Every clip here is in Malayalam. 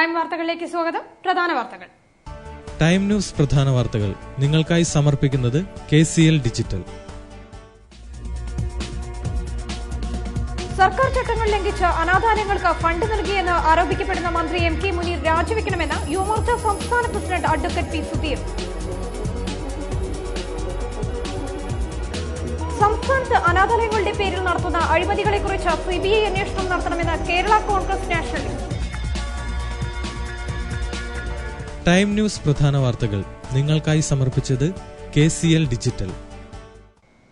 ടൈം വാർത്തകളിലേക്ക് സ്വാഗതം. പ്രധാന വാർത്തകൾ. ടൈം ന്യൂസ് പ്രധാന വാർത്തകൾ നിങ്ങൾക്കായി സമർപ്പിക്കുന്നത് KCL ഡിജിറ്റൽ. സർക്കാർ ചട്ടങ്ങൾ ലംഘിച്ച് അനാഥാലയങ്ങൾക്ക് ഫണ്ട് നൽകിയെന്ന് ആരോപിക്കപ്പെടുന്ന മന്ത്രി MK മുനീർ രാജിവെക്കണമെന്ന് യുവമോർച്ച സംസ്ഥാന പ്രസിഡന്റ് അഡ്വക്കേറ്റ് P. സുധീർ. സംസ്ഥാനത്ത് അനാഥാലയങ്ങളുടെ പേരിൽ നടത്തുന്ന അഴിമതികളെക്കുറിച്ച് CBI അന്വേഷണം നടത്തണമെന്ന് Kerala Congress nationalist. Time news പ്രധാന വാർത്തകൾ നിങ്ങൾക്കായി സമർപ്പിച്ചത് KCL ഡിജിറ്റൽ.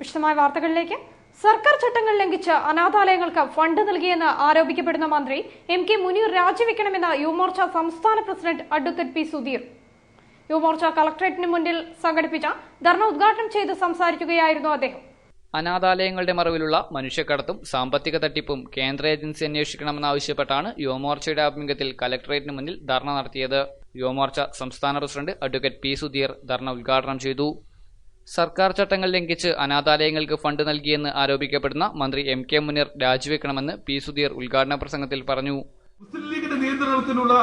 വിശദമായ വാർത്തകളിലേക്ക്. സർക്കാർ ചട്ടങ്ങൾ ലംഘിച്ച് അനാഥാലയങ്ങൾക്ക് ഫണ്ട് നൽകിയെന്ന് ആരോപിക്കപ്പെടുന്ന മന്ത്രി MK മുനീർ രാജിവെക്കണമെന്ന് യുവമോർച്ച സംസ്ഥാന president advocate P. Sudheer. Yuvamorcha കളക്ടറേറ്റിന് മുന്നിൽ സംഘടിപ്പിച്ച ധർണ ഉദ്ഘാടനം ചെയ്ത് സംസാരിക്കുകയായിരുന്നു അദ്ദേഹം. അനാഥാലയങ്ങളുടെ മറവിലുള്ള മനുഷ്യക്കടത്തും സാമ്പത്തിക തട്ടിപ്പും കേന്ദ്ര ഏജൻസി അന്വേഷിക്കണമെന്നാവശ്യപ്പെട്ടാണ് യുവമോർച്ചയുടെ ആഭിമുഖ്യത്തിൽ കലക്ടറേറ്റിന് മുന്നിൽ ധർണ നടത്തിയത്. യുവമോർച്ച സംസ്ഥാന പ്രസിഡന്റ് അഡ്വക്കേറ്റ് P. സുധീർ ധർണ ഉദ്ഘാടനം ചെയ്തു. സർക്കാർ ചട്ടങ്ങൾ ലംഘിച്ച് അനാഥാലയങ്ങൾക്ക് ഫണ്ട് നൽകിയെന്ന് ആരോപിക്കപ്പെടുന്ന മന്ത്രി MK മുനീർ രാജിവെക്കണമെന്ന് P. സുധീർ ഉദ്ഘാടന പ്രസംഗത്തിൽ പറഞ്ഞു. മുസ്ലിം ലീഗിന്റെ നിയന്ത്രണത്തിലുള്ള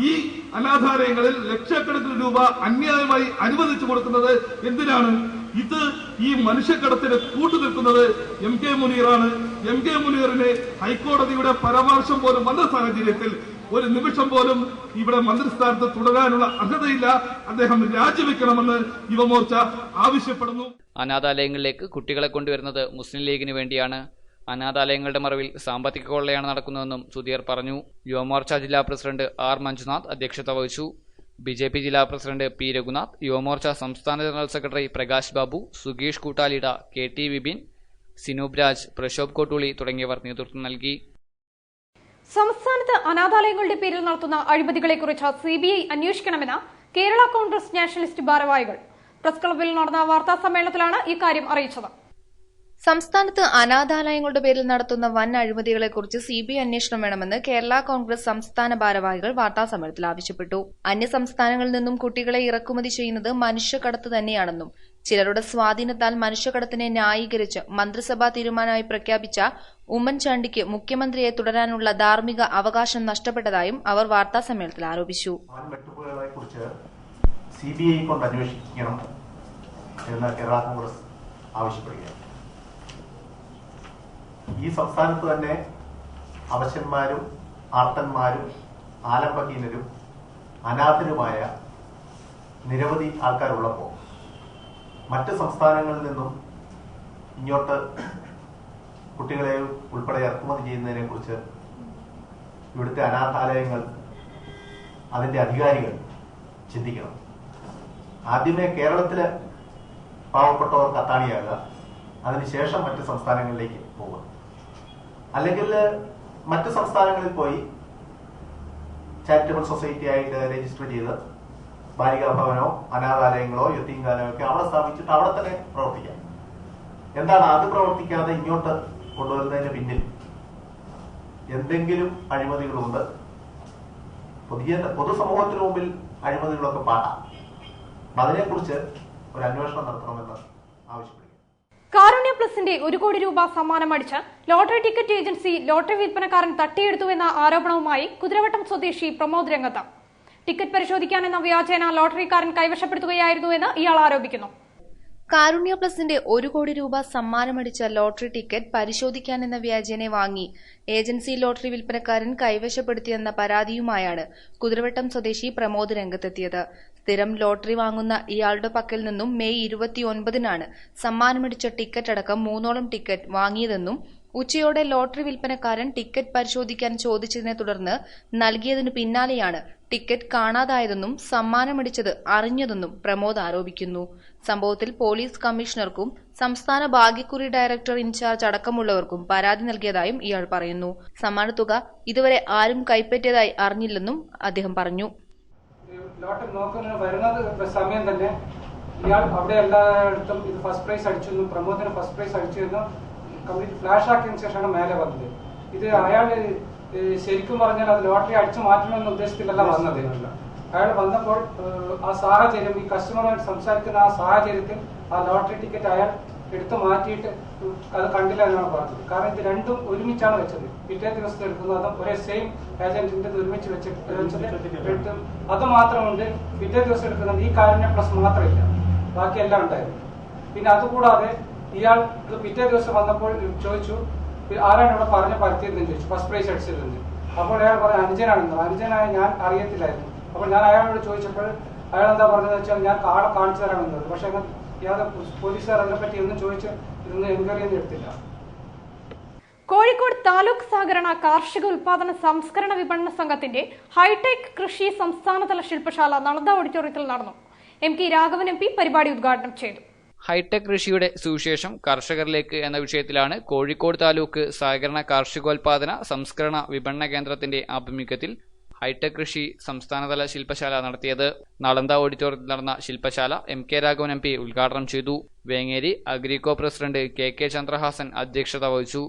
ഈ അനാഥാലയങ്ങളിൽ ലക്ഷക്കണക്കിന് രൂപ അന്യായമായി അനുവദിച്ചു കൊടുക്കുന്നത് എന്തിനാണ്? ഇത് ഈ മനുഷ്യക്കടത്തിന് കൂട്ടുനിൽക്കുന്നത് MK മുനീറാണ്. MK മുനീറിന് ഹൈക്കോടതിയുടെ പരാമർശം പോലും വന്ന സാഹചര്യത്തിൽ ഒരു നിമിഷം പോലും ഇവിടെ മന്ത്രിസ്ഥാനത്ത് തുടരാനുള്ള അർഹതയില്ല. അദ്ദേഹം രാജിവെക്കണമെന്ന് യുവമോർച്ച ആവശ്യപ്പെടുന്നു. അനാഥാലയങ്ങളിലേക്ക് കുട്ടികളെ കൊണ്ടുവരുന്നത് മുസ്ലിം ലീഗിന് വേണ്ടിയാണ്. അനാഥാലയങ്ങളുടെ മറവിൽ സാമ്പത്തിക കൊള്ളയാണ് നടക്കുന്നതെന്നും സുധീർ പറഞ്ഞു. യുവമോർച്ച ജില്ലാ പ്രസിഡന്റ് R. മഞ്ജുനാഥ് അധ്യക്ഷത വഹിച്ചു. BJP ജില്ലാ പ്രസിഡന്റ് P. രഘുനാഥ്, യുവമോർച്ച സംസ്ഥാന ജനറൽ സെക്രട്ടറി പ്രകാശ് ബാബു, സുഗീഷ് കൂട്ടാലിട, KT വിപിൻ, സിനൂപ് രാജ്, പ്രശോഭ് കോട്ടൂളി തുടങ്ങിയവർ നേതൃത്വം നൽകി. സംസ്ഥാനത്ത് അനാഥാലയങ്ങളുടെ പേരിൽ നടത്തുന്ന അഴിമതികളെക്കുറിച്ച് CBI അന്വേഷിക്കണമെന്ന് കേരള കോൺഗ്രസ് നാഷണലിസ്റ്റ് ഭാരവാഹികൾ പ്രസ് ക്ലബ്ബിൽ നടന്ന വാർത്താ സമ്മേളനത്തിലാണ് ഇക്കാര്യം അറിയിച്ചത്. സംസ്ഥാനത്ത് അനാഥാലയങ്ങളുടെ പേരിൽ നടത്തുന്ന വൻ അഴിമതികളെക്കുറിച്ച് CBI അന്വേഷണം വേണമെന്ന് കേരള കോൺഗ്രസ് സംസ്ഥാന ഭാരവാഹികൾ വാർത്താസമ്മേളനത്തിൽ ആവശ്യപ്പെട്ടു. അന്യസംസ്ഥാനങ്ങളിൽ നിന്നും കുട്ടികളെ ഇറക്കുമതി ചെയ്യുന്നത് മനുഷ്യക്കടത്ത് തന്നെയാണെന്നും ചിലരുടെ സ്വാധീനത്താൽ മനുഷ്യക്കടത്തിനെ ന്യായീകരിച്ച് മന്ത്രിസഭാ തീരുമാനമായി പ്രഖ്യാപിച്ച ഉമ്മൻചാണ്ടിക്ക് മുഖ്യമന്ത്രിയെ തുടരാനുള്ള ധാർമ്മിക അവകാശം നഷ്ടപ്പെട്ടതായും അവർ വാർത്താസമ്മേളനത്തിൽ ആരോപിച്ചു. CBI കൊണ്ട് അന്വേഷിക്കണം എന്ന് കേരള കോൺഗ്രസ് ആവശ്യപ്പെടുകയാണ്. ഈ സംസ്ഥാനത്ത് തന്നെ അവശന്മാരും ആർത്തന്മാരും ആലംബഹീനരും അനാഥരുമായ നിരവധി ആൾക്കാരുള്ളപ്പോൾ മറ്റ് സംസ്ഥാനങ്ങളിൽ നിന്നും ഇങ്ങോട്ട് കുട്ടികളെ ഉൾപ്പെടെ ഇറക്കുമതി ചെയ്യുന്നതിനെ കുറിച്ച് ഇവിടുത്തെ അനാഥാലയങ്ങൾ അതിന്റെ അധികാരികൾ ചിന്തിക്കണം. ആദ്യമേ കേരളത്തിലെ പാവപ്പെട്ടവർക്ക് അത്താണിയാകുക, അതിനുശേഷം മറ്റ് സംസ്ഥാനങ്ങളിലേക്ക് പോകുക. അല്ലെങ്കിൽ മറ്റ് സംസ്ഥാനങ്ങളിൽ പോയി ചാരിറ്റബിൾ സൊസൈറ്റി ആയിട്ട് രജിസ്റ്റർ ചെയ്ത് ബാലികാഭവനോ അനാഥാലയങ്ങളോ യത്തീംഖാനോ ഒക്കെ അവിടെ സ്ഥാപിച്ചിട്ട് അവിടെ തന്നെ പ്രവർത്തിക്കാം. എന്താണ് അത് പ്രവർത്തിക്കാതെ ഇങ്ങോട്ട് കൊണ്ടുവരുന്നതിന് പിന്നിൽ എന്തെങ്കിലും അഴിമതികളുണ്ട്? പൊതുസമൂഹത്തിന് മുമ്പിൽ അഴിമതികളൊക്കെ പാടാം. അതിനെക്കുറിച്ച് ഒരു അന്വേഷണം നടത്തണമെന്ന് ആവശ്യപ്പെടുന്നു. കാരുണ്യ പ്ലസിന്റെ 1 കോടി രൂപ സമ്മാനം അടിച്ച് ലോട്ടറി ടിക്കറ്റ് ഏജൻസി ലോട്ടറി വിൽപ്പനക്കാരൻ തട്ടിയെടുത്തുവെന്ന ആരോപണവുമായി കുതിരവട്ടം സ്വദേശി പ്രമോദ് രംഗത്ത്. ടിക്കറ്റ് പരിശോധിക്കാനെന്ന വ്യാജേന ലോട്ടറിക്കാരൻ കൈവശപ്പെടുത്തുകയായിരുന്നുവെന്ന് ഇയാൾ ആരോപിക്കുന്നു. കാരുണ്യ പ്ലസിന്റെ 1 കോടി രൂപ സമ്മാനമടിച്ച ലോട്ടറി ടിക്കറ്റ് പരിശോധിക്കാനെന്ന വ്യാജേന വാങ്ങി ഏജൻസി ലോട്ടറി വിൽപ്പനക്കാരൻ കൈവശപ്പെടുത്തിയെന്ന പരാതിയുമായാണ് കുതിരവട്ടം സ്വദേശി പ്രമോദ് രംഗത്തെത്തിയത്. സ്ഥിരം ലോട്ടറി വാങ്ങുന്ന ഇയാളുടെ പക്കൽ നിന്നും മെയ് 29-നാണ് സമ്മാനമടിച്ച ടിക്കറ്റ് അടക്കം 3ഓളം ടിക്കറ്റ് വാങ്ങിയതെന്നും ഉച്ചയോടെ ലോട്ടറി വിൽപ്പനക്കാരൻ ടിക്കറ്റ് പരിശോധിക്കാൻ ചോദിച്ചതിനെ തുടർന്ന് നൽകിയതിനു പിന്നാലെയാണ് ടിക്കറ്റ് കാണാതായതെന്നും സമ്മാനമടിച്ചത് അറിഞ്ഞതെന്നും പ്രമോദ് ആരോപിക്കുന്നു. സംഭവത്തിൽ പോലീസ് കമ്മീഷണർക്കും സംസ്ഥാന ഭാഗ്യക്കുറി ഡയറക്ടർ ഇൻചാർജ് അടക്കമുള്ളവർക്കും പരാതി നൽകിയതായും ഇയാൾ പറയുന്നു. സമ്മാനത്തുക ഇതുവരെ ആരും കൈപ്പറ്റിയതായി അറിഞ്ഞില്ലെന്നും അദ്ദേഹം പറഞ്ഞു. ലോട്ടറി നോക്കുന്ന വരുന്നത് സമയം തന്നെ ഇയാൾ അവിടെ എല്ലായിടത്തും ഇത് ഫസ്റ്റ് പ്രൈസ് അടിച്ചു, പ്രമോദിന് ഫസ്റ്റ് പ്രൈസ് അടിച്ചു കംപ്ലീറ്റ് ഫ്ലാഷ് ആക്കിയതിനു ശേഷമാണ് മേലെ വന്നത്. ഇത് അയാൾ ശരിക്കും പറഞ്ഞാൽ അത് ലോട്ടറി അടിച്ചു മാറ്റണമെന്ന ഉദ്ദേശത്തിലല്ല വന്നത്. അയാൾ വന്നപ്പോൾ ആ സാഹചര്യം, ഈ കസ്റ്റമറുമായിട്ട് സംസാരിക്കുന്ന ആ സാഹചര്യത്തിൽ ആ ലോട്ടറി ടിക്കറ്റ് അയാൾ എടുത്ത് മാറ്റിയിട്ട് അത് കണ്ടില്ല എന്നാണ് പറഞ്ഞത്. കാരണം ഇത് രണ്ടും ഒരുമിച്ചാണ് വെച്ചത്. പിറ്റേ ദിവസത്തെ എടുക്കുന്നതും ഒരേ സെയിം ഏജന്റിന്റെ ഒരുമിച്ച് വെച്ചത് അത് മാത്രമുണ്ട്. പിറ്റേ ദിവസം എടുക്കുന്നത് ഈ കാരുണ്യ പ്ലസ് മാത്രമില്ല, ബാക്കിയെല്ലാം ഉണ്ടായിരുന്നു. പിന്നെ അതുകൂടാതെ ഇയാൾ ഇത് പിറ്റേ ദിവസം വന്നപ്പോൾ ചോദിച്ചു ആരാണ് ഇവിടെ പറഞ്ഞ പരത്തിയതെന്ന് ചോദിച്ചു, ഫസ്റ്റ് പ്രൈസ് അടിച്ചതെന്ന്. അപ്പോൾ അയാൾ പറഞ്ഞ അനുജനാണെന്ന്. അനുജനായ ഞാൻ അറിയത്തില്ലായിരുന്നു. അപ്പോൾ ഞാൻ അയാളോട് ചോദിച്ചപ്പോൾ അയാൾ എന്താ പറഞ്ഞതെന്ന് വെച്ചാൽ ഞാൻ ആളെ കാണിച്ചു തരാമെന്നത്. പക്ഷെ പോലീസുകാർ അതിനെപ്പറ്റി ഒന്നും ചോദിച്ച് ഇതൊന്നും എൻക്വയറി ഒന്നും എടുത്തില്ല. കോഴിക്കോട് താലൂക്ക് സഹകരണ കാർഷിക ഉൽപാദന സംസ്കരണ വിപണന സംഘത്തിന്റെ ഹൈടെക് കൃഷി സംസ്ഥാനതല ശില്പശാല നളന്ദ ഓഡിറ്റോറിയത്തിൽ നടന്നു. എം കെ രാഘവൻ MP പരിപാടി ഉദ്ഘാടനം ചെയ്തു. ഹൈടെക് കൃഷിയുടെ സുവിശേഷം കർഷകരിലേക്ക് എന്ന വിഷയത്തിലാണ് കോഴിക്കോട് താലൂക്ക് സഹകരണ കാർഷികോൽപാദന സംസ്കരണ വിപണന കേന്ദ്രത്തിന്റെ ആഭിമുഖ്യത്തിൽ ഹൈടെക് കൃഷി സംസ്ഥാനതല ശില്പശാല നടത്തിയത്. നളന്ദ ഓഡിറ്റോറിയത്തിൽ നടന്ന ശില്പശാല എം കെ രാഘവൻ MP ഉദ്ഘാടനം ചെയ്തു. വേങ്ങേരി അഗ്രികോ പ്രസിഡന്റ് കെ ചന്ദ്രഹാസൻ അധ്യക്ഷത വഹിച്ചു.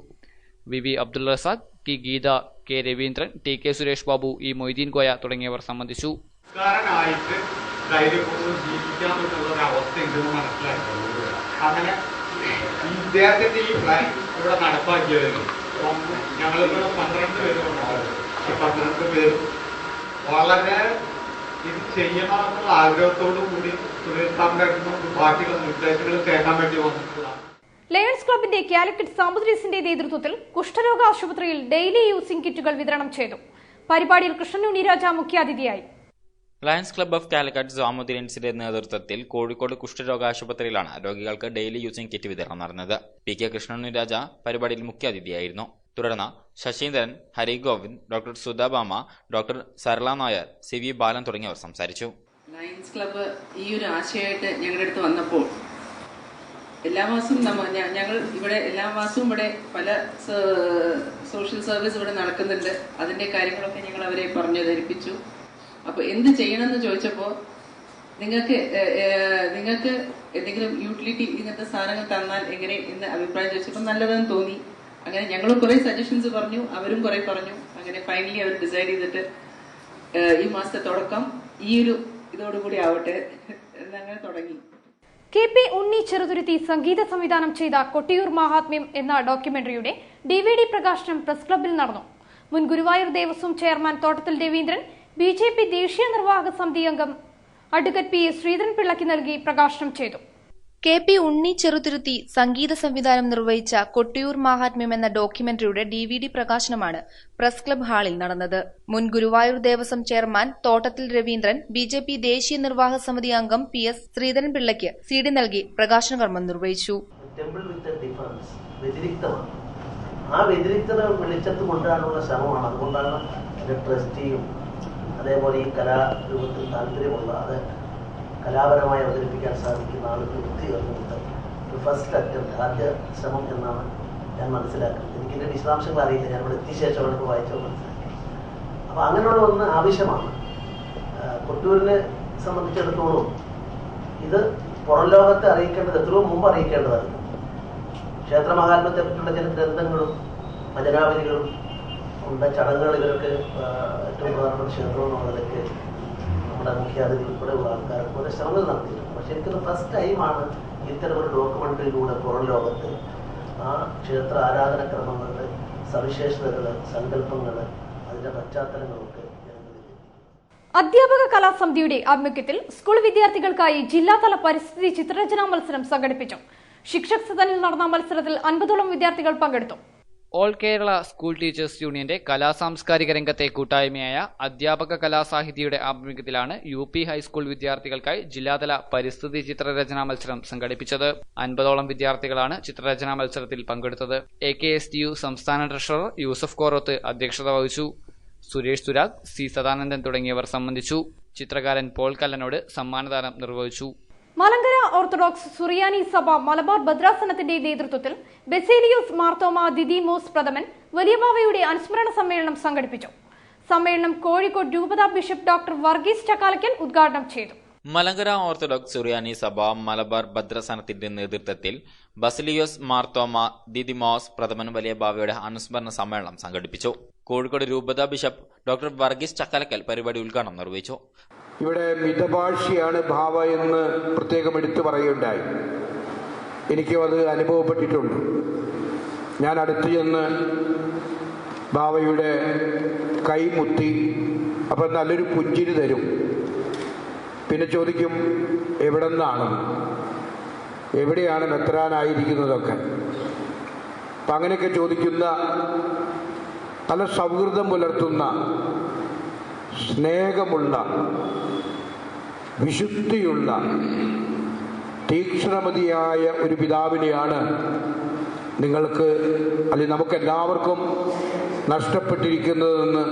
VV Abdul Razak, T Geetha, K Raveendran, TK Suresh Babu, E Moideen Koya തുടങ്ങിയവർ സംബന്ധിച്ചു. അങ്ങനെ ഇദ്ദേഹത്തിന്റെ ഈ പ്ലാൻ ഇവിടെ നടപ്പാക്കിയതിന് ഞങ്ങളിവിടെ 12 പേരുണ്ടാവും. ഈ 12 പേരും വളരെ ഇത് ചെയ്യണമെന്നുള്ള ആഗ്രഹത്തോടു കൂടി സുരേഷ് സാറിന്റെ ബാക്കിയുള്ള നിർദ്ദേശങ്ങൾ കേൾക്കാൻ വേണ്ടി വന്നിട്ടുള്ളതാണ്. ലയൺസ് ക്ലബിന്റെ കാലിക്കറ്റ് സാമുദ്രീസിന്റെ നേതൃത്വത്തിൽ കുഷ്ഠരോഗ ആശുപത്രിയിൽ ഡെയിലി യൂസിംഗ് കിറ്റുകൾ വിതരണം ചെയ്തു. പരിപാടിയിൽ കൃഷ്ണൻ ഉണ്ണിരാജ മുഖ്യാതിഥിയായി. ലയൺസ് ക്ലബ്ബ് ഓഫ് കാലിക്കറ്റ് സാമുദ്രീൻസിന്റെ നേതൃത്വത്തിൽ കോഴിക്കോട് കുഷ്ഠരോഗ ആശുപത്രിയിലാണ് രോഗികൾക്ക് ഡെയിലി യൂസിംഗ് കിറ്റ് വിതരണം നടന്നത്. PK കൃഷ്ണനുരാജ പരിപാടിയിൽ മുഖ്യാതിഥിയായിരുന്നു. തുടർന്ന് Sasheendran, Harigovind, doctor Sudhabhama, doctor Sarala Nair, CV Balan തുടങ്ങിയവർ സംസാരിച്ചു. ലയൺസ് ക്ലബ്ബ് ഈ ഒരു ആശയമായിട്ട് ഞങ്ങളുടെ അടുത്ത് വന്നപ്പോൾ എല്ലാ മാസവും ഞങ്ങൾ ഇവിടെ എല്ലാ മാസവും ഇവിടെ പല സോഷ്യൽ സർവീസ് ഇവിടെ നടക്കുന്നുണ്ട്. അതിന്റെ കാര്യങ്ങളൊക്കെ ഞങ്ങൾ അവരെ പറഞ്ഞു ധരിപ്പിച്ചു. അപ്പൊ എന്ത് ചെയ്യണമെന്ന് ചോദിച്ചപ്പോൾ നിങ്ങൾക്ക് എന്തെങ്കിലും യൂട്ടിലിറ്റി ഇങ്ങനത്തെ സാധനങ്ങൾ തന്നാൽ എങ്ങനെ എന്ന് അഭിപ്രായം ചോദിച്ചപ്പോൾ നല്ലതെന്ന് തോന്നി. അങ്ങനെ ഞങ്ങളും കുറെ സജഷൻസ് പറഞ്ഞു, അവരും കുറെ പറഞ്ഞു. അങ്ങനെ ഫൈനലി അവർ ഡിസൈഡ് ചെയ്തിട്ട് ഈ മാസത്തെ തുടക്കം ഈ ഒരു ഇതോടുകൂടി ആവട്ടെ എന്നങ്ങനെ തുടങ്ങി. KP ഉണ്ണി ചെറുതുരുത്തി സംഗീത സംവിധാനം ചെയ്ത കൊട്ടിയൂർ മഹാത്മ്യം എന്ന ഡോക്യുമെന്ററിയുടെ DVD പ്രകാശനം പ്രസ് ക്ലബ്ബിൽ നടന്നു. മുൻ ഗുരുവായൂർ ദേവസ്വം ചെയർമാൻ തോട്ടത്തിൽ രവീന്ദ്രൻ, BJP ദേശീയ നിർവാഹക സമിതി അംഗം അഡ്വക്കേറ്റ് PS ശ്രീധരൻപിള്ളയ്ക്ക് നൽകി പ്രകാശനം ചെയ്തു. KP ഉണ്ണി ചെറുതുരുത്തി സംഗീത സംവിധാനം നിർവഹിച്ച കൊട്ടിയൂർ മഹാത്മ്യം എന്ന ഡോക്യുമെന്ററിയുടെ DVD പ്രകാശനമാണ് പ്രസ് ക്ലബ്ബ് ഹാളിൽ നടന്നത്. മുൻ ഗുരുവായൂർ ദേവസ്വം ചെയർമാൻ തോട്ടത്തിൽ രവീന്ദ്രൻ, BJP ദേശീയ നിർവാഹക സമിതി അംഗം PS ശ്രീധരൻപിള്ളയ്ക്ക് CD നൽകി പ്രകാശന കർമ്മം നിർവഹിച്ചു. ആ വ്യതിരിക്തത വെളിച്ചത്ത് കൊണ്ടുവരാനുള്ള ശ്രമമാണ്. അതുകൊണ്ടാണ് ട്രസ്റ്റിയും അതേപോലെ ഈ കലാരൂപത്തിൽ താല്പര്യമുള്ള അത് കലാപരമായി അവതരിപ്പിക്കാൻ സാധിക്കുന്ന ആളുകൾ ഒത്തുചേർന്നുകൊണ്ട് ഒരു ഫസ്റ്റ് അറ്റംപ്റ്റ്, ആദ്യ ശ്രമം എന്നാണ് ഞാൻ മനസ്സിലാക്കുന്നത്. എനിക്കിതിന്റെ വിശദാംശങ്ങൾ അറിയില്ല, ഞാൻ ഇവിടെ എത്തിയ ശേഷമാണ് ഇപ്പോൾ വായിച്ചത് മനസ്സിലാക്കി. അപ്പോൾ അങ്ങനെയുള്ള ഒന്ന് ആവശ്യമാണ്. കൊട്ടൂരിനെ സംബന്ധിച്ചിടത്തോളം ഇത് പുറം ലോകത്തെ അറിയിക്കേണ്ടത് എത്രയോ മുമ്പ് അറിയിക്കേണ്ടതായിരുന്നു. ക്ഷേത്ര മഹാത്മ്യത്തെ പറ്റിയുള്ള ചില ഗ്രന്ഥങ്ങളും ഭജനാവലികളും ഉണ്ട്, ചടങ്ങുകൾ. ഇവർക്ക് ഏറ്റവും പ്രധാനപ്പെട്ട ക്ഷേത്രം എന്നുള്ളതൊക്കെ നമ്മുടെ മുഖ്യാതിഥി ഉൾപ്പെടെയുള്ള ആൾക്കാർക്ക് ഓരോ ശ്രമങ്ങൾ നടത്തിയിട്ടുണ്ട്. പക്ഷെ എനിക്കത് ഫസ്റ്റ് ടൈമാണ് ഇത്തരം ഒരു ഡോക്യുമെന്ററിയിലൂടെ പുറം ലോകത്ത് ആ ക്ഷേത്ര ആരാധനക്രമങ്ങളുടെ സവിശേഷതകൾ, സങ്കല്പങ്ങൾ, അതിന്റെ പശ്ചാത്തലങ്ങളൊക്കെ അധ്യാപക കലാസമിതിയുടെ ആഭിമുഖ്യത്തിൽ സ്കൂൾ വിദ്യാർത്ഥികൾക്കായി ജില്ലാതല പരിസ്ഥിതി ചിത്രരചനാ മത്സരം സംഘടിപ്പിച്ചു. ശിക്ഷക് സദനിൽ നടന്ന മത്സരത്തിൽ 50ഓളം വിദ്യാർത്ഥികൾ പങ്കെടുത്തു. ഓൾ കേരള സ്കൂൾ ടീച്ചേഴ്സ് യൂണിയന്റെ കലാസാംസ്കാരിക രംഗത്തെ കൂട്ടായ്മയായ അധ്യാപക കലാസാഹിതിയുടെ ആഭിമുഖ്യത്തിലാണ് UP ഹൈസ്കൂൾ വിദ്യാർത്ഥികൾക്കായി ജില്ലാതല പരിസ്ഥിതി ചിത്രരചനാ മത്സരം സംഘടിപ്പിച്ചത്. 50ഓളം വിദ്യാർത്ഥികളാണ് ചിത്രരചനാ മത്സരത്തിൽ പങ്കെടുത്തത്. AKSTU സംസ്ഥാന ട്രഷറർ യൂസഫ് കോറോത്ത് അധ്യക്ഷത വഹിച്ചു. സുരേഷ് തുരാഗ്, C സദാനന്ദൻ തുടങ്ങിയവർ സംബന്ധിച്ചു. ചിത്രകാരൻ പോൾ കല്ലനോട് സമ്മാനദാനം നിർവഹിച്ചു. മലങ്കര ഓർത്തഡോക്സ് സുറിയാനി സഭ മലബാർ ഭദ്രാസനത്തിന്റെ നേതൃത്വത്തിൽ ബെസേലിയോസ് മാർത്തോമ ദിദിമോസ് പ്രഥമൻ വലിയബാവയുടെ അനുസ്മരണ സമ്മേളനം സംഘടിപ്പിച്ചു. സമ്മേളനം കോഴിക്കോട് രൂപതാ ബിഷപ്പ് ഡോക്ടർ വർഗീസ് ചക്കാലക്കൽ ഉദ്ഘാടനം ചെയ്തു. മലങ്കര ഓർത്തഡോക്സ് സുറിയാനി സഭ മലബാർ ഭദ്രാസനത്തിന്റെ നേതൃത്വത്തിൽ ബസിലിയോസ് മാർത്തോമ ദിദിമോസ് പ്രഥമൻ വലിയബാവയുടെ അനുസ്മരണ സമ്മേളനം സംഘടിപ്പിച്ചു. കോഴിക്കോട് രൂപതാ ബിഷപ്പ് ഡോക്ടർ വർഗീസ് ചക്കാലക്കൽ പരിപാടി ഉദ്ഘാടനം നിർവഹിച്ചു. ഇവിടെ മിതഭാഷിയാണ് ഭാവ എന്ന് പ്രത്യേകം എടുത്തു പറയുകയുണ്ടായി. എനിക്കും അത് അനുഭവപ്പെട്ടിട്ടുണ്ട്. ഞാൻ അടുത്ത് ചെന്ന് ബാവയുടെ കൈമുത്തി, അപ്പം നല്ലൊരു പുഞ്ചിരി തരും. പിന്നെ ചോദിക്കും എവിടെ നിന്നാണ്, എവിടെയാണ് മെത്രാനായിരിക്കുന്നതൊക്കെ. അപ്പം അങ്ങനെയൊക്കെ ചോദിക്കുന്ന, നല്ല സൗഹൃദം പുലർത്തുന്ന, സ്നേഹമുള്ള, വിശുദ്ധിയുള്ള, തീക്ഷ്ണമതിയായ ഒരു പിതാവിനെയാണ് നിങ്ങൾക്ക് അല്ലെങ്കിൽ നമുക്കെല്ലാവർക്കും നഷ്ടപ്പെട്ടിരിക്കുന്നതെന്ന്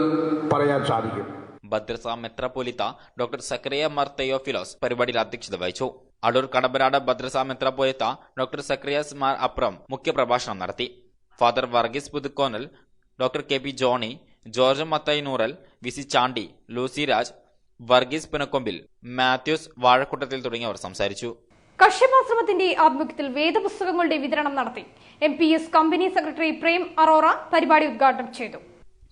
പറയാൻ സാധിക്കും. ഭദ്രസ മെത്രാപ്പോലിത്ത ഡോക്ടർ സക്കറിയ മാർ തെയോഫിലോസ് പരിപാടിയിൽ അധ്യക്ഷത വഹിച്ചു. അടൂർ കടമ്പനാട് ഭദ്രസ മെത്രാപ്പോലിത്ത ഡോക്ടർ സക്കറിയാസ് മാർ അപ്രം മുഖ്യപ്രഭാഷണം നടത്തി. Father Varghese Puthukkonal, doctor K P Johnny, George Mathai Nooral, VC Chandy, Lucy Raj, Varghese Punakkompil, Mathews വാഴക്കൂട്ടത്തിൽ തുടങ്ങിയവർ സംസാരിച്ചു. കശ്യപാശ്രമത്തിന്റെ ആഭിമുഖ്യത്തിൽ വേദപുസ്തകങ്ങളുടെ വിതരണം നടത്തി. MPS company secretary Prem Arora പരിപാടി ഉദ്ഘാടനം ചെയ്തു.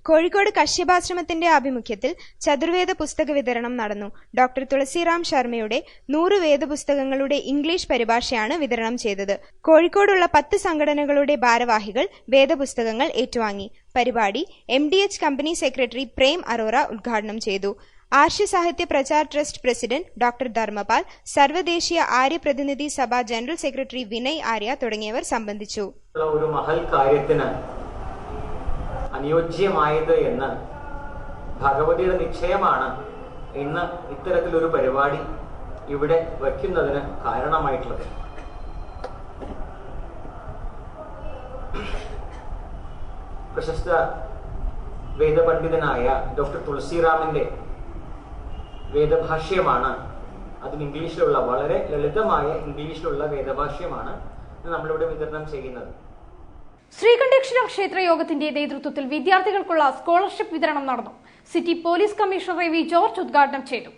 കോഴിക്കോട് കശ്യപാശ്രമത്തിന്റെ ആഭിമുഖ്യത്തിൽ ചതുർവേദ പുസ്തക വിതരണം നടന്നു. ഡോക്ടർ തുളസിറാം ശർമ്മയുടെ 100 വേദപുസ്തകങ്ങളുടെ ഇംഗ്ലീഷ് പരിഭാഷയാണ് വിതരണം ചെയ്തത്. കോഴിക്കോടുള്ള 10 സംഘടനകളുടെ ഭാരവാഹികൾ വേദപുസ്തകങ്ങൾ ഏറ്റുവാങ്ങി. പരിപാടി MDH company secretary Prem Arora ഉദ്ഘാടനം ചെയ്തു. ആര്യ സാഹിത്യ പ്രചാർ trust president doctor Dharmapal, സർവ്വദേശീയ Arya പ്രതിനിധി സഭ ജനറൽ സെക്രട്ടറി വിനയ് ആര്യ തുടങ്ങിയവർ സംബന്ധിച്ചു. ഒരു മഹൽ കാര്യത്തിന് അനുയോജ്യമായത് എന്ന് ഭഗവതിയുടെ നിശ്ചയമാണ് ഇന്ന് ഇത്തരത്തിലൊരു പരിപാടി ഇവിടെ വയ്ക്കുന്നതിന് കാരണമായിട്ടുള്ളത്. പ്രശസ്ത വേദപണ്ഡിതനായ ഡോക്ടർ തുളസിറാമിന്റെ വേദഭാഷ്യമാണ്, അതിന് ഇംഗ്ലീഷിലുള്ള വളരെ ലളിതമായ ഇംഗ്ലീഷിലുള്ള വേദഭാഷ്യമാണ് നമ്മളിവിടെ വിതരണം ചെയ്യുന്നത്. ശ്രീകണ്ഠേശ്വര ക്ഷേത്ര യോഗത്തിന്റെ നേതൃത്വത്തിൽ വിദ്യാർത്ഥികൾക്കുള്ള സ്കോളർഷിപ്പ് വിതരണം നടന്നു. City police commissioner V George ഉദ്ഘാടനം ചെയ്തു.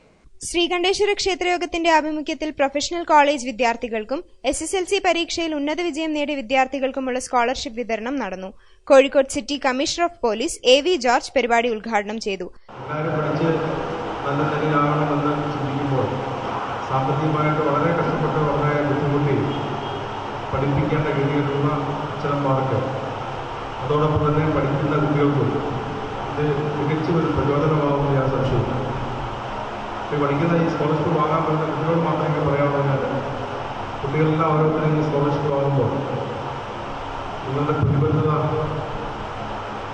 ശ്രീകണ്ഠേശ്വര ക്ഷേത്രയോഗത്തിന്റെ ആഭിമുഖ്യത്തിൽ പ്രൊഫഷണൽ കോളേജ് വിദ്യാർത്ഥികൾക്കും SSLC പരീക്ഷയിൽ ഉന്നത വിജയം നേടിയ വിദ്യാർത്ഥികൾക്കുമുള്ള സ്കോളർഷിപ്പ് വിതരണം നടന്നു. Kozhikode city commissioner of police AV George പരിപാടി ഉദ്ഘാടനം ചെയ്തു. നല്ല നിലയിലാകണമെന്ന് ചിന്തിക്കുമ്പോൾ സാമ്പത്തികമായിട്ട് വളരെ കഷ്ടപ്പെട്ട് വളരെ ബുദ്ധിമുട്ടി പഠിപ്പിക്കേണ്ട രീതിയിലുള്ള അച്ഛനന്മാർക്ക്, അതോടൊപ്പം തന്നെ പഠിക്കുന്ന കുട്ടികൾക്കും ഇത് മികച്ച ഒരു പ്രചോദനമാകുമെന്ന് ഞാൻ സംശയിക്കുന്നു. പഠിക്കുന്ന ഈ സ്കോളർഷിപ്പ് വാങ്ങാൻ പറ്റുന്ന കുട്ടികളോട് മാത്രമേ പറയാവുന്നതിനാൽ കുട്ടികളെല്ലാം ഓരോരുത്തരും ഈ സ്കോളർഷിപ്പ് വാങ്ങുമ്പോൾ നിങ്ങളുടെ പ്രതിബദ്ധത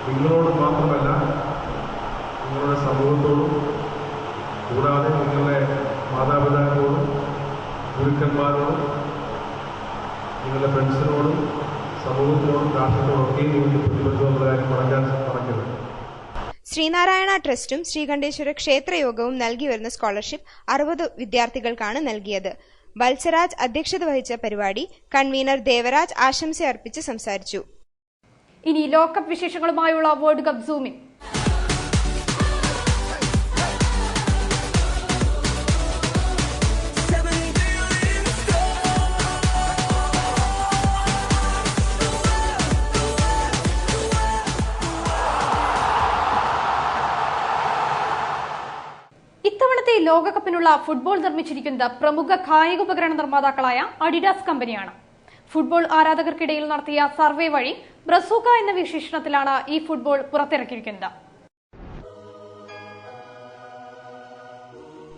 നിങ്ങളോട് മാത്രമല്ല നിങ്ങളുടെ സമൂഹത്തോടും കൂടാതെ നിങ്ങളുടെ മാതാപിതാക്കളോടും ഗുരുക്കന്മാരോടും നിങ്ങളുടെ ഫ്രണ്ട്സിനോടും സമൂഹത്തിനോടും രാഷ്ട്രത്തോടൊക്കെ നിങ്ങൾക്ക് പ്രതിബദ്ധമുള്ള കാര്യം പറഞ്ഞത്. ശ്രീനാരായണ ട്രസ്റ്റും ശ്രീകണ്ഠേശ്വര ക്ഷേത്രയോഗവും നൽകി വരുന്ന സ്കോളർഷിപ്പ് 60 വിദ്യാർത്ഥികൾക്കാണ് നൽകിയത്. വത്സരാജ് അധ്യക്ഷത വഹിച്ച പരിപാടി കൺവീനർ ദേവരാജ് ആശംസ അർപ്പിച്ച് സംസാരിച്ചു. ഇനി ലോകകപ്പ് വിശേഷങ്ങളുമായുള്ള വേൾഡ് കപ്പ് സൂമിൻ. ഇത്തവണത്തെ ലോകകപ്പിനുള്ള ഫുട്ബോൾ നിർമ്മിച്ചിരിക്കുന്നത് പ്രമുഖ കായികോപകരണ നിർമ്മാതാക്കളായ അഡിഡാസ് കമ്പനിയാണ്. ഫുട്ബോൾ ആരാധകർക്കിടയിൽ നടത്തിയ സർവേ വഴി ബ്രസൂക്ക എന്ന വിശേഷണത്തിലാണ് ഈ ഫുട്ബോൾ പുറത്തിറക്കിയിരിക്കുന്നത്.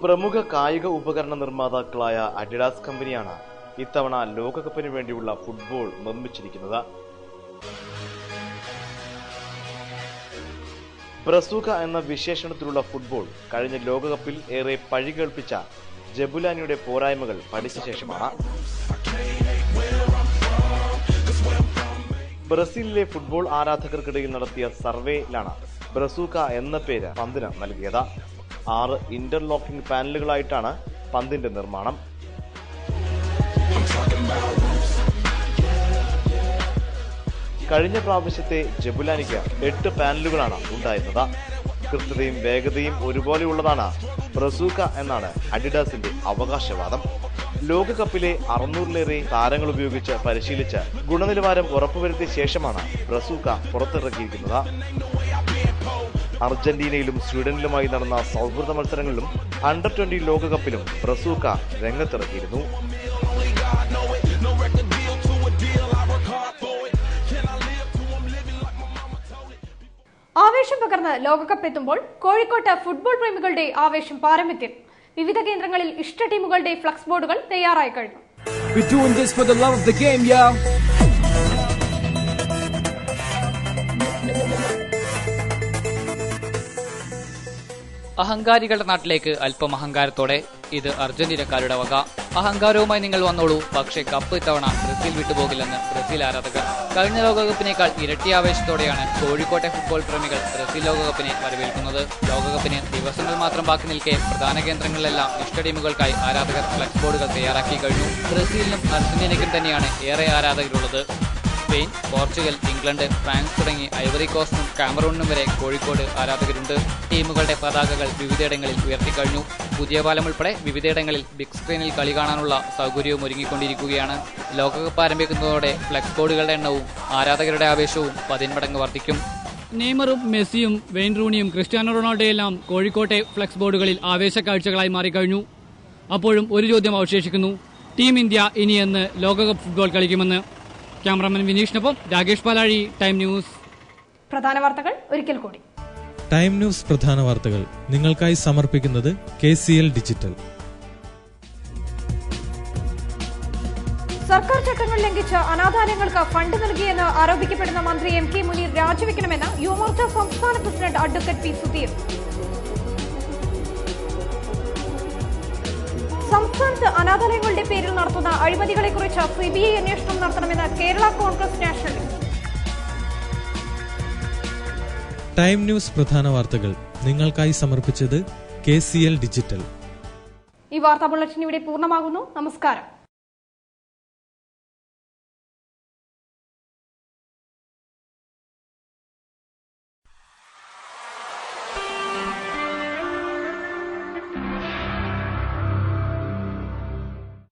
പ്രമുഖ കായിക ഉപകരണ നിർമ്മാതാക്കളായ അഡിഡാസ് കമ്പനിയാണ് ഇത്തവണ ലോകകപ്പിന് വേണ്ടിയുള്ള ഫുട്ബോൾ നിർമ്മിച്ചിരിക്കുന്നത്. ബ്രസൂക്ക എന്ന വിശേഷണത്തിലുള്ള ഫുട്ബോൾ കഴിഞ്ഞ ലോകകപ്പിൽ ഏറെ പഴി കേൾപ്പിച്ച ജബുലാനിയുടെ പോരായ്മകൾ പഠിച്ച ശേഷമാണ്. ബ്രസീലിലെ ഫുട്ബോൾ ആരാധകർക്കിടയിൽ നടത്തിയ സർവേയിലാണ് ബ്രസൂക്ക എന്ന പേര് പന്തിന് നൽകിയത്. 6 ഇന്റർലോക്കിംഗ് പാനലുകളായിട്ടാണ് പന്തിന്റെ നിർമ്മാണം. കഴിഞ്ഞ പ്രാവശ്യത്തെ ജബുലാനിക്ക് 8 പാനലുകളാണ് ഉണ്ടായിരുന്നത്. കൃത്യതയും വേഗതയും ഒരുപോലെയുള്ളതാണ് ബ്രസൂക്ക എന്നാണ് അഡിഡാസിന്റെ അവകാശവാദം. ലോകകപ്പിലെ 600-ലേറെ താരങ്ങൾ ഉപയോഗിച്ച് പരിശീലിച്ച് ഗുണനിലവാരം ഉറപ്പുവരുത്തിയ ശേഷമാണ് ബ്രസൂക്ക പുറത്തിറക്കിയിരിക്കുന്നത്. അർജന്റീനയിലും സ്വീഡനിലുമായി നടന്ന സൗഹൃദ മത്സരങ്ങളിലും Under-20 ലോകകപ്പിലും ബ്രസൂക്ക രംഗത്തിറക്കിയിരുന്നു. ആവേശം പകർന്ന് ലോകകപ്പ് എത്തുമ്പോൾ കോഴിക്കോട്ട് ഫുട്ബോൾ പ്രേമികളുടെ ആവേശം പാരമ്യത്തിൽ. വിവിധ കേന്ദ്രങ്ങളിൽ ഇഷ്ട ടീമുകളുടെ ഫ്ലക്സ് ബോർഡുകൾ തയ്യാറായി കഴിഞ്ഞു. We're doing this for the love of the game, y'all. അഹങ്കാരികളുടെ നാട്ടിലേക്ക് അല്പം അഹങ്കാരത്തോടെ. ഇത് അർജന്റീനക്കാരുടെ വക. അഹങ്കാരവുമായി നിങ്ങൾ വന്നോളൂ, പക്ഷേ കപ്പ് ഇത്തവണ ബ്രസീൽ വിട്ടുപോകില്ലെന്ന് ബ്രസീൽ ആരാധകർ. കഴിഞ്ഞ ലോകകപ്പിനേക്കാൾ ഇരട്ടി ആവേശത്തോടെയാണ് കോഴിക്കോട്ടെ ഫുട്ബോൾ പ്രേമികൾ ബ്രസീൽ ലോകകപ്പിനെ വരവേൽക്കുന്നത്. ലോകകപ്പിന് ദിവസങ്ങൾ മാത്രം ബാക്കി നിൽക്കെ പ്രധാന കേന്ദ്രങ്ങളിലെല്ലാം ഇഷ്ട ടീമുകൾക്കായി ആരാധകർ ഫ്ലക്സ് ബോർഡുകൾ തയ്യാറാക്കി കഴിഞ്ഞു. ബ്രസീലിനും അർജന്റീനയ്ക്കും തന്നെയാണ് ഏറെ ആരാധകരുള്ളത്. സ്പെയിൻ, പോർച്ചുഗൽ, ഇംഗ്ലണ്ട്, ഫ്രാൻസ് തുടങ്ങി ഐവറി കോസ്റ്റും കാമറൂണിനും വരെ കോഴിക്കോട് ആരാധകരുണ്ട്. ടീമുകളുടെ പതാകകൾ വിവിധയിടങ്ങളിൽ ഉയർത്തിക്കഴിഞ്ഞു. പുതിയ പാലം ഉൾപ്പെടെ വിവിധയിടങ്ങളിൽ ബിഗ് സ്ക്രീനിൽ കളി കാണാനുള്ള സൗകര്യവും ഒരുങ്ങിക്കൊണ്ടിരിക്കുകയാണ്. ലോകകപ്പ് ആരംഭിക്കുന്നതോടെ ഫ്ലക്സ് ബോർഡുകളുടെ എണ്ണവും ആരാധകരുടെ ആവേശവും 10 മടങ്ങ് വർദ്ധിക്കും. നെയ്മറും മെസ്സിയും വെയിൻ റൂണിയും ക്രിസ്ത്യാനോ റൊണാൾഡോയെല്ലാം കോഴിക്കോട്ടെ ഫ്ലക്സ് ബോർഡുകളിൽ ആവേശ കാഴ്ചകളായി മാറിക്കഴിഞ്ഞു. അപ്പോഴും ഒരു ചോദ്യം അവശേഷിക്കുന്നു: ടീം ഇന്ത്യ ഇനി എന്ന് ലോകകപ്പ് ഫുട്ബോൾ കളിക്കുമെന്ന്? ക്യാമറാമാൻ വിനീഷിനൊപ്പം രാകേഷ് പാലാഴി, ടൈം ന്യൂസ്. പ്രധാന വാർത്തകൾ ഒരിക്കൽ കൂടി. ടൈം ന്യൂസ് പ്രധാന വാർത്തകൾ നിങ്ങൾക്കായി സമർപ്പിക്കുന്നത് KCL ഡിജിറ്റൽ. സർക്കാർ ചട്ടങ്ങൾ ലംഘിച്ച് അനാഥാലയങ്ങൾക്ക് ഫണ്ട് നൽകിയെന്ന് ആരോപിക്കപ്പെടുന്ന മന്ത്രി MK മുനീർ രാജിവെക്കണമെന്ന് യുവമോർച്ച സംസ്ഥാന പ്രസിഡന്റ് അഡ്വക്കേറ്റ് P സുധീർ. സംസ്ഥാനത്ത് അനാഥാലയങ്ങളുടെ പേരിൽ നടത്തുന്ന അഴിമതികളെക്കുറിച്ച് CBI അന്വേഷണം നടത്തണമെന്ന് Kerala Congress national. Time news പ്രധാന വാർത്തകൾ നിങ്ങൾക്കായി സമർപ്പിച്ചത് KCL ഡിജിറ്റൽ. ഈ വാർത്താ ബുള്ളറ്റിൻ ഇവിടെ പൂർണ്ണമാകുന്നു. നമസ്കാരം.